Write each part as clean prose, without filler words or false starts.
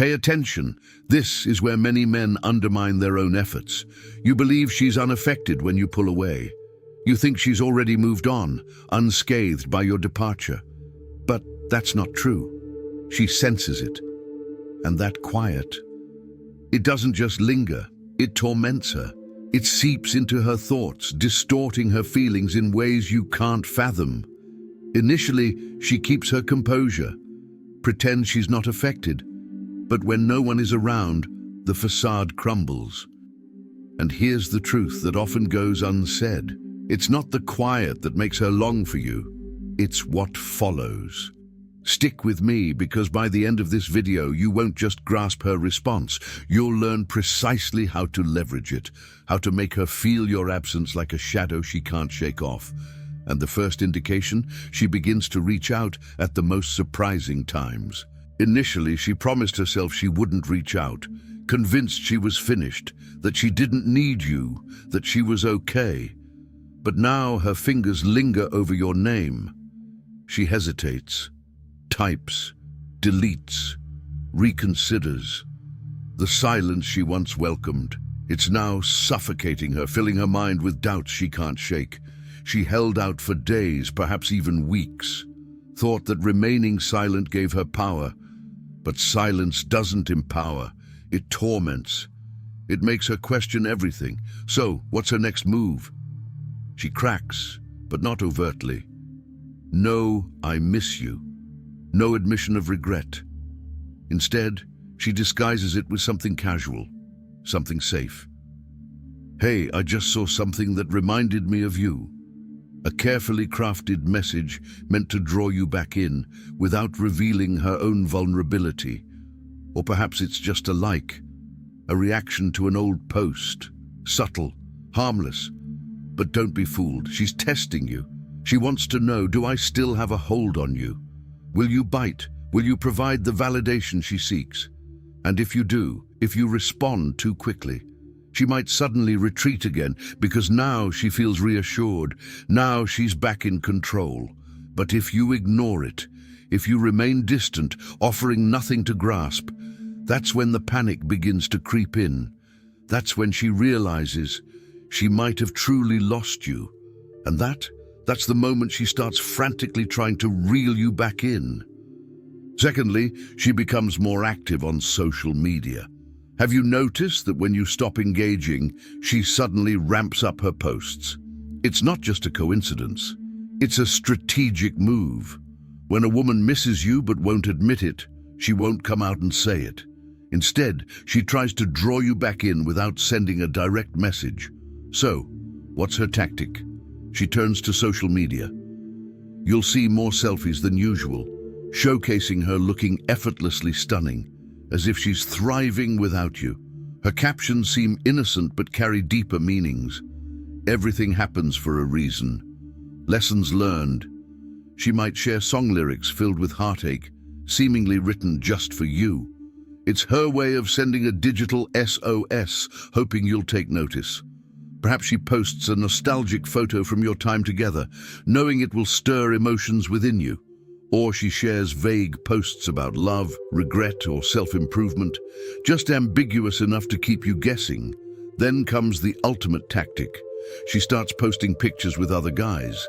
Pay attention. This is where many men undermine their own efforts. You believe she's unaffected when you pull away. You think she's already moved on, unscathed by your departure. But that's not true. She senses it. And that quiet, it doesn't just linger, it torments her. It seeps into her thoughts, distorting her feelings in ways you can't fathom. Initially, she keeps her composure, pretends she's not affected. But when no one is around, the facade crumbles. And here's the truth that often goes unsaid. It's not the quiet that makes her long for you. It's what follows. Stick with me, because by the end of this video, you won't just grasp her response. You'll learn precisely how to leverage it, how to make her feel your absence like a shadow she can't shake off. And the first indication, she begins to reach out at the most surprising times. Initially, she promised herself she wouldn't reach out, convinced she was finished, that she didn't need you, that she was okay. But now her fingers linger over your name. She hesitates, types, deletes, reconsiders. The silence she once welcomed, it's now suffocating her, filling her mind with doubts she can't shake. She held out for days, perhaps even weeks, thought that remaining silent gave her power. But silence doesn't empower, it torments. It makes her question everything. So, what's her next move? She cracks, but not overtly. No, I miss you. No admission of regret. Instead, she disguises it with something casual, something safe. Hey, I just saw something that reminded me of you. A carefully crafted message meant to draw you back in without revealing her own vulnerability. Or perhaps it's just a like, a reaction to an old post, subtle, harmless. But don't be fooled, she's testing you. She wants to know, do I still have a hold on you? Will you bite? Will you provide the validation she seeks? And if you do, if you respond too quickly, she might suddenly retreat again, because now she feels reassured. Now she's back in control. But if you ignore it, if you remain distant, offering nothing to grasp, that's when the panic begins to creep in. That's when she realizes she might have truly lost you. And that's the moment she starts frantically trying to reel you back in. Secondly, she becomes more active on social media. Have you noticed that when you stop engaging, she suddenly ramps up her posts? It's not just a coincidence. It's a strategic move. When a woman misses you but won't admit it, she won't come out and say it. Instead, she tries to draw you back in without sending a direct message. So, what's her tactic? She turns to social media. You'll see more selfies than usual, showcasing her looking effortlessly stunning, as if she's thriving without you. Her captions seem innocent but carry deeper meanings. Everything happens for a reason. Lessons learned. She might share song lyrics filled with heartache, seemingly written just for you. It's her way of sending a digital SOS, hoping you'll take notice. Perhaps she posts a nostalgic photo from your time together, knowing it will stir emotions within you. Or she shares vague posts about love, regret, or self-improvement, just ambiguous enough to keep you guessing. Then comes the ultimate tactic. She starts posting pictures with other guys.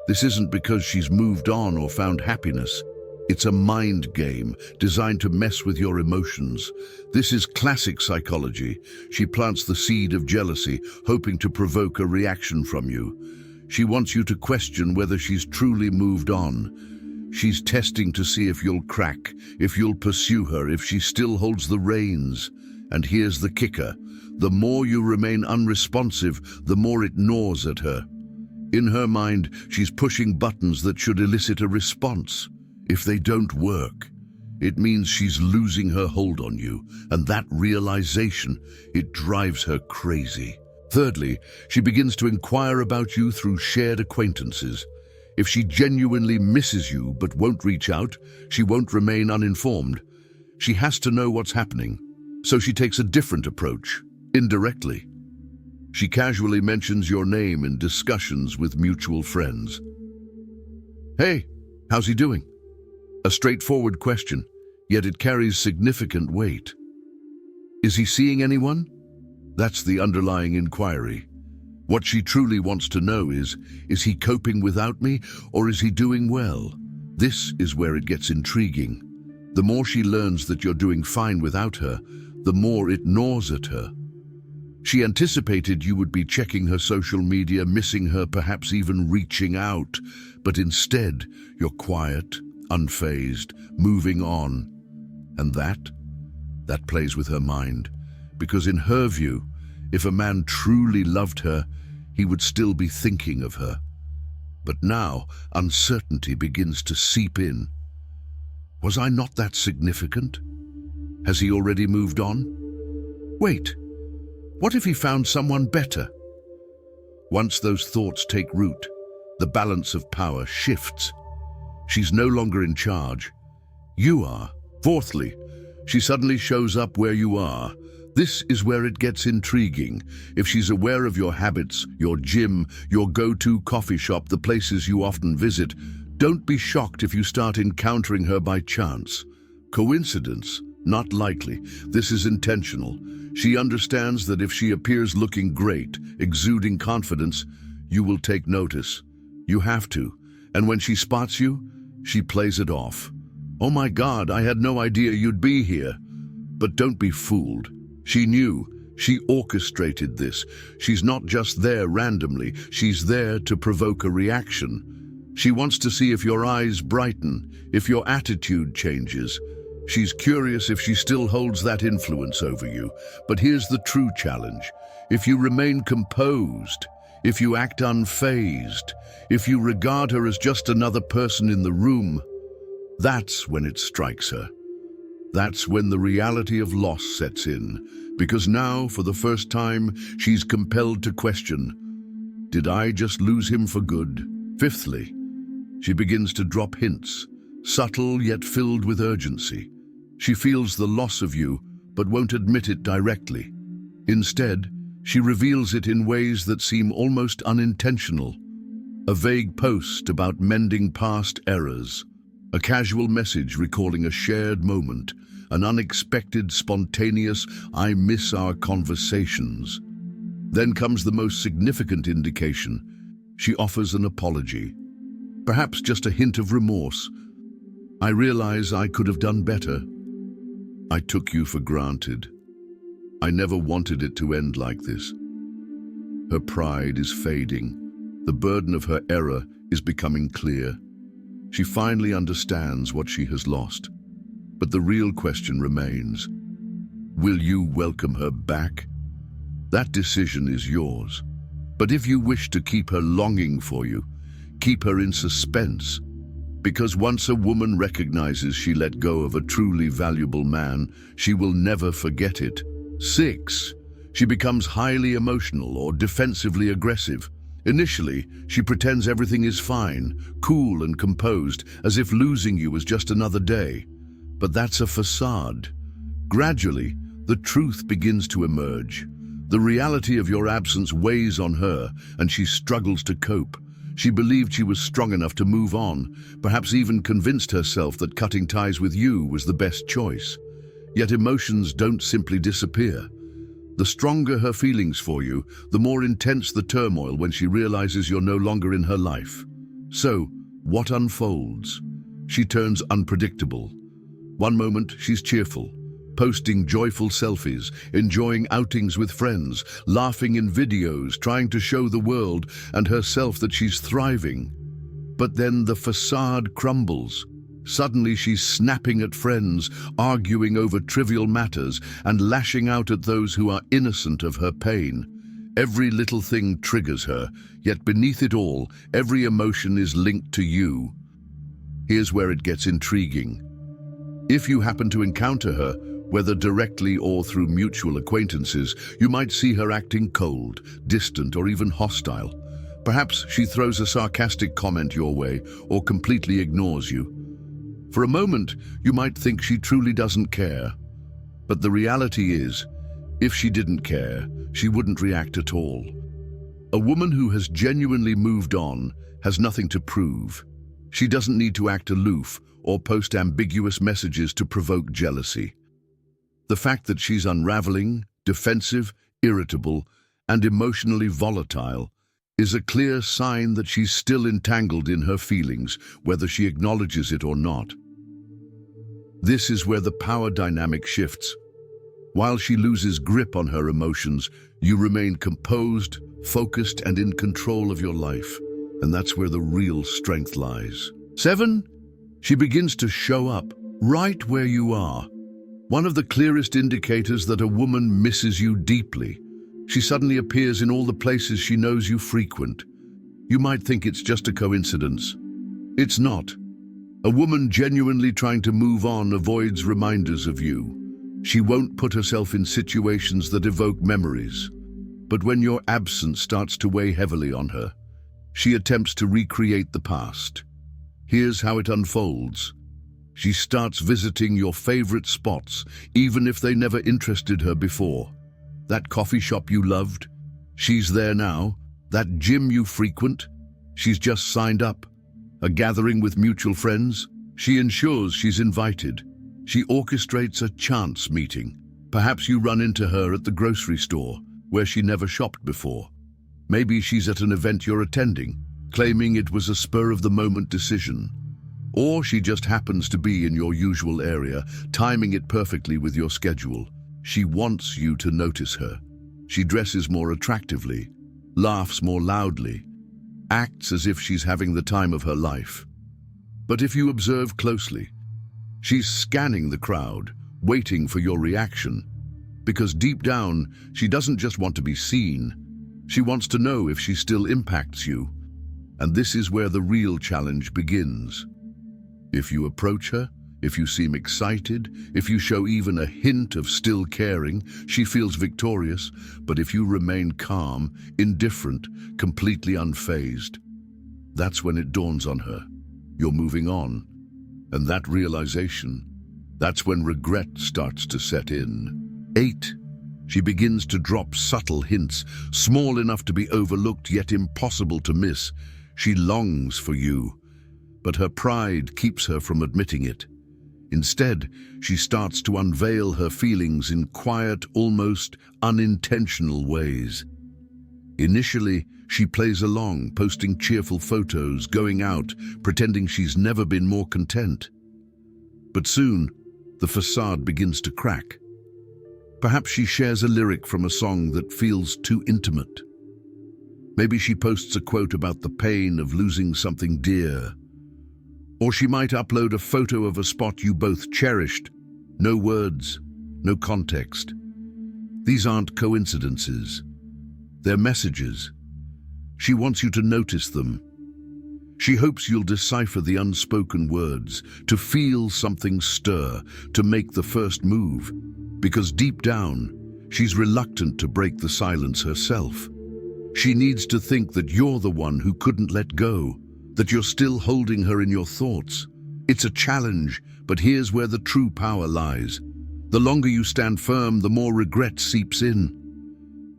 This isn't because she's moved on or found happiness. It's a mind game designed to mess with your emotions. This is classic psychology. She plants the seed of jealousy, hoping to provoke a reaction from you. She wants you to question whether she's truly moved on. She's testing to see if you'll crack, if you'll pursue her, if she still holds the reins. And here's the kicker. The more you remain unresponsive, the more it gnaws at her. In her mind, she's pushing buttons that should elicit a response. If they don't work, it means she's losing her hold on you, and that realization, it drives her crazy. Thirdly, she begins to inquire about you through shared acquaintances. If she genuinely misses you but won't reach out, she won't remain uninformed. She has to know what's happening, so she takes a different approach, indirectly. She casually mentions your name in discussions with mutual friends. Hey, how's he doing? A straightforward question, yet it carries significant weight. Is he seeing anyone? That's the underlying inquiry. What she truly wants to know is he coping without me, or is he doing well? This is where it gets intriguing. The more she learns that you're doing fine without her, the more it gnaws at her. She anticipated you would be checking her social media, missing her, perhaps even reaching out. But instead, you're quiet, unfazed, moving on. And that plays with her mind. Because in her view, if a man truly loved her, he would still be thinking of her. But now, uncertainty begins to seep in. Was I not that significant? Has he already moved on? Wait, what if he found someone better? Once those thoughts take root, the balance of power shifts. She's no longer in charge. You are. Fourthly, she suddenly shows up where you are. This is where it gets intriguing. If she's aware of your habits, your gym, your go-to coffee shop, the places you often visit, don't be shocked if you start encountering her by chance. Coincidence? Not likely. This is intentional. She understands that if she appears looking great, exuding confidence, you will take notice. You have to. And when she spots you, she plays it off. Oh my God, I had no idea you'd be here. But don't be fooled. She knew. She orchestrated this. She's not just there randomly. She's there to provoke a reaction. She wants to see if your eyes brighten, if your attitude changes. She's curious if she still holds that influence over you. But here's the true challenge. If you remain composed, if you act unfazed, if you regard her as just another person in the room, that's when it strikes her. That's when the reality of loss sets in, because now, for the first time, she's compelled to question, did I just lose him for good? Fifthly, she begins to drop hints, subtle yet filled with urgency. She feels the loss of you, but won't admit it directly. Instead, she reveals it in ways that seem almost unintentional. A vague post about mending past errors, a casual message recalling a shared moment, an unexpected, spontaneous, I miss our conversations. Then comes the most significant indication. She offers an apology, perhaps just a hint of remorse. I realize I could have done better. I took you for granted. I never wanted it to end like this. Her pride is fading. The burden of her error is becoming clear. She finally understands what she has lost. But the real question remains. Will you welcome her back? That decision is yours. But if you wish to keep her longing for you, keep her in suspense. Because once a woman recognizes she let go of a truly valuable man, she will never forget it. 6. She becomes highly emotional or defensively aggressive. Initially, she pretends everything is fine, cool and composed, as if losing you was just another day. But that's a facade. Gradually, the truth begins to emerge. The reality of your absence weighs on her, and she struggles to cope. She believed she was strong enough to move on, perhaps even convinced herself that cutting ties with you was the best choice. Yet emotions don't simply disappear. The stronger her feelings for you, the more intense the turmoil when she realizes you're no longer in her life. So, what unfolds? She turns unpredictable. One moment, she's cheerful, posting joyful selfies, enjoying outings with friends, laughing in videos, trying to show the world and herself that she's thriving. But then the facade crumbles. Suddenly she's snapping at friends, arguing over trivial matters, and lashing out at those who are innocent of her pain. Every little thing triggers her, yet beneath it all, every emotion is linked to you. Here's where it gets intriguing. If you happen to encounter her, whether directly or through mutual acquaintances, you might see her acting cold, distant, or even hostile. Perhaps she throws a sarcastic comment your way or completely ignores you. For a moment, you might think she truly doesn't care. But the reality is, if she didn't care, she wouldn't react at all. A woman who has genuinely moved on has nothing to prove. She doesn't need to act aloof or post ambiguous messages to provoke jealousy. The fact that she's unraveling, defensive, irritable, and emotionally volatile is a clear sign that she's still entangled in her feelings, whether she acknowledges it or not. This is where the power dynamic shifts. While she loses grip on her emotions, you remain composed, focused, and in control of your life. And that's where the real strength lies. 7. She begins to show up right where you are. One of the clearest indicators that a woman misses you deeply. She suddenly appears in all the places she knows you frequent. You might think it's just a coincidence. It's not. A woman genuinely trying to move on avoids reminders of you. She won't put herself in situations that evoke memories. But when your absence starts to weigh heavily on her, she attempts to recreate the past. Here's how it unfolds. She starts visiting your favorite spots, even if they never interested her before. That coffee shop you loved, she's there now. That gym you frequent, she's just signed up. A gathering with mutual friends, she ensures she's invited. She orchestrates a chance meeting. Perhaps you run into her at the grocery store, where she never shopped before. Maybe she's at an event you're attending, claiming it was a spur-of-the-moment decision. Or she just happens to be in your usual area, timing it perfectly with your schedule. She wants you to notice her. She dresses more attractively, laughs more loudly, acts as if she's having the time of her life. But if you observe closely, she's scanning the crowd, waiting for your reaction. Because deep down, she doesn't just want to be seen. She wants to know if she still impacts you. And this is where the real challenge begins. If you approach her, if you seem excited, if you show even a hint of still caring, she feels victorious. But if you remain calm, indifferent, completely unfazed, that's when it dawns on her. You're moving on. And that realization, that's when regret starts to set in. 8. She begins to drop subtle hints, small enough to be overlooked yet impossible to miss. She longs for you, but her pride keeps her from admitting it. Instead, she starts to unveil her feelings in quiet, almost unintentional ways. Initially, she plays along, posting cheerful photos, going out, pretending she's never been more content. But soon, the facade begins to crack. Perhaps she shares a lyric from a song that feels too intimate. Maybe she posts a quote about the pain of losing something dear. Or she might upload a photo of a spot you both cherished. No words, no context. These aren't coincidences. They're messages. She wants you to notice them. She hopes you'll decipher the unspoken words, to feel something stir, to make the first move. Because deep down, she's reluctant to break the silence herself. She needs to think that you're the one who couldn't let go, that you're still holding her in your thoughts. It's a challenge, but here's where the true power lies. The longer you stand firm, the more regret seeps in.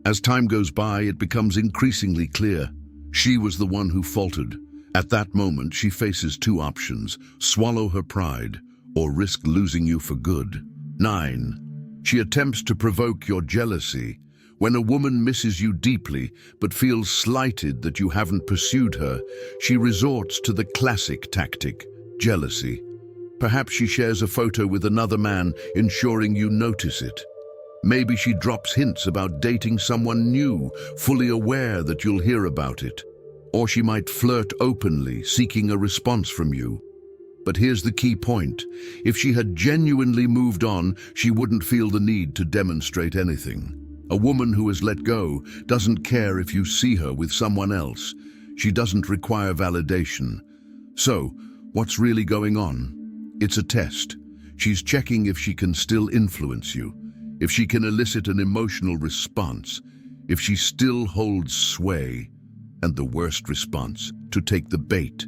As time goes by, it becomes increasingly clear. She was the one who faltered. At that moment, she faces two options: swallow her pride or risk losing you for good. 9. She attempts to provoke your jealousy. When a woman misses you deeply but feels slighted that you haven't pursued her, she resorts to the classic tactic, jealousy. Perhaps she shares a photo with another man, ensuring you notice it. Maybe she drops hints about dating someone new, fully aware that you'll hear about it. Or she might flirt openly, seeking a response from you. But here's the key point. If she had genuinely moved on, she wouldn't feel the need to demonstrate anything. A woman who has let go doesn't care if you see her with someone else. She doesn't require validation. So, what's really going on? It's a test. She's checking if she can still influence you, if she can elicit an emotional response, if she still holds sway. And the worst response, to take the bait.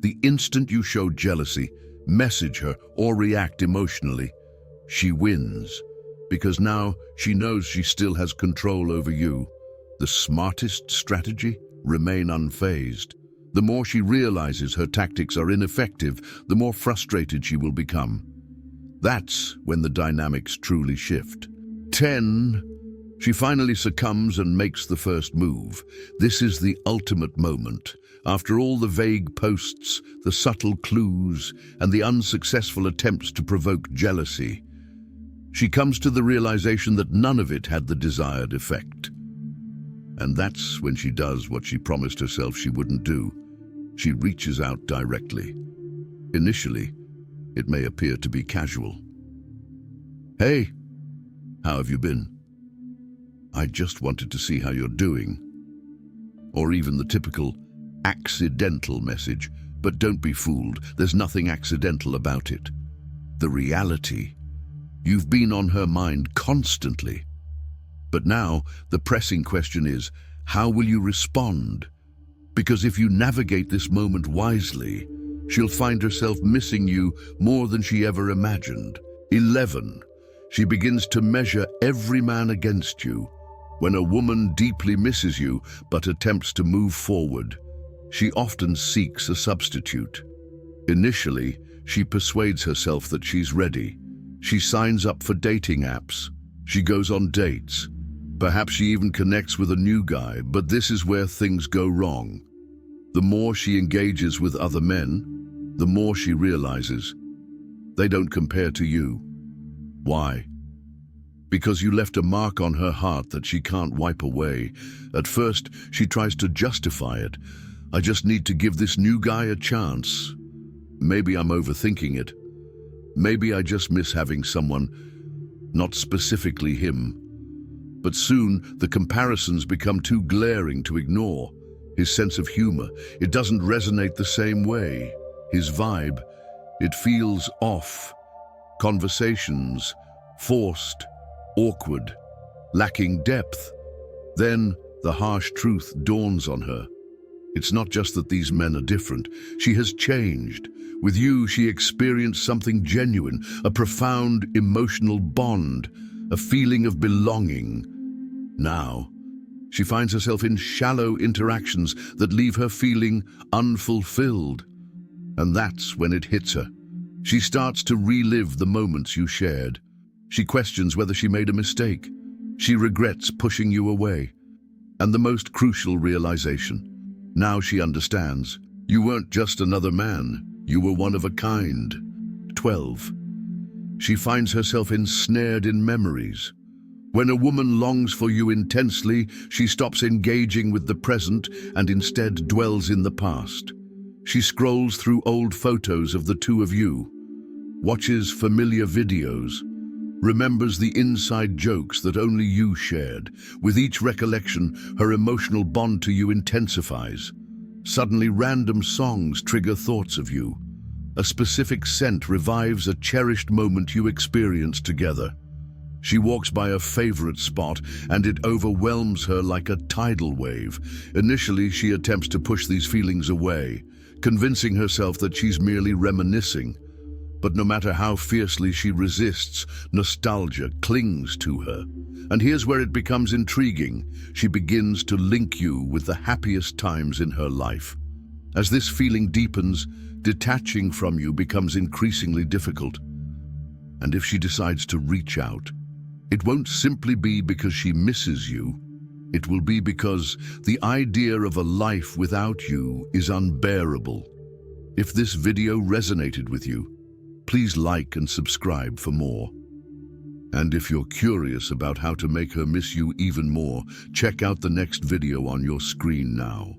The instant you show jealousy, message her, or react emotionally, she wins. Because now she knows she still has control over you. The smartest strategy? Remain unfazed. The more she realizes her tactics are ineffective, the more frustrated she will become. That's when the dynamics truly shift. 10. She finally succumbs and makes the first move. This is the ultimate moment. After all the vague posts, the subtle clues, and the unsuccessful attempts to provoke jealousy, she comes to the realization that none of it had the desired effect. And that's when she does what she promised herself she wouldn't do. She reaches out directly. Initially, it may appear to be casual. "Hey, how have you been? I just wanted to see how you're doing." Or even the typical accidental message, but don't be fooled, there's nothing accidental about it. The reality, you've been on her mind constantly. But now, the pressing question is, how will you respond? Because if you navigate this moment wisely, she'll find herself missing you more than she ever imagined. 11. She begins to measure every man against you. When a woman deeply misses you but attempts to move forward, she often seeks a substitute. Initially, she persuades herself that she's ready. She signs up for dating apps. She goes on dates. Perhaps she even connects with a new guy, but this is where things go wrong. The more she engages with other men, the more she realizes they don't compare to you. Why? Because you left a mark on her heart that she can't wipe away. At first, she tries to justify it. "I just need to give this new guy a chance. Maybe I'm overthinking it. Maybe I just miss having someone, not specifically him." But soon, the comparisons become too glaring to ignore. His sense of humor, it doesn't resonate the same way. His vibe, it feels off. Conversations, forced, awkward, lacking depth. Then the harsh truth dawns on her. It's not just that these men are different. She has changed. With you, she experienced something genuine, a profound emotional bond, a feeling of belonging. Now, she finds herself in shallow interactions that leave her feeling unfulfilled. And that's when it hits her. She starts to relive the moments you shared. She questions whether she made a mistake. She regrets pushing you away. And the most crucial realization, now she understands. You weren't just another man. You were one of a kind. 12. She finds herself ensnared in memories. When a woman longs for you intensely, she stops engaging with the present and instead dwells in the past. She scrolls through old photos of the two of you, watches familiar videos, remembers the inside jokes that only you shared. With each recollection, her emotional bond to you intensifies. Suddenly, random songs trigger thoughts of you. A specific scent revives a cherished moment you experienced together. She walks by a favorite spot, and it overwhelms her like a tidal wave. Initially, she attempts to push these feelings away, convincing herself that she's merely reminiscing. But no matter how fiercely she resists, nostalgia clings to her. And here's where it becomes intriguing. She begins to link you with the happiest times in her life. As this feeling deepens, detaching from you becomes increasingly difficult. And if she decides to reach out, it won't simply be because she misses you. It will be because the idea of a life without you is unbearable. If this video resonated with you, please like and subscribe for more. And if you're curious about how to make her miss you even more, check out the next video on your screen now.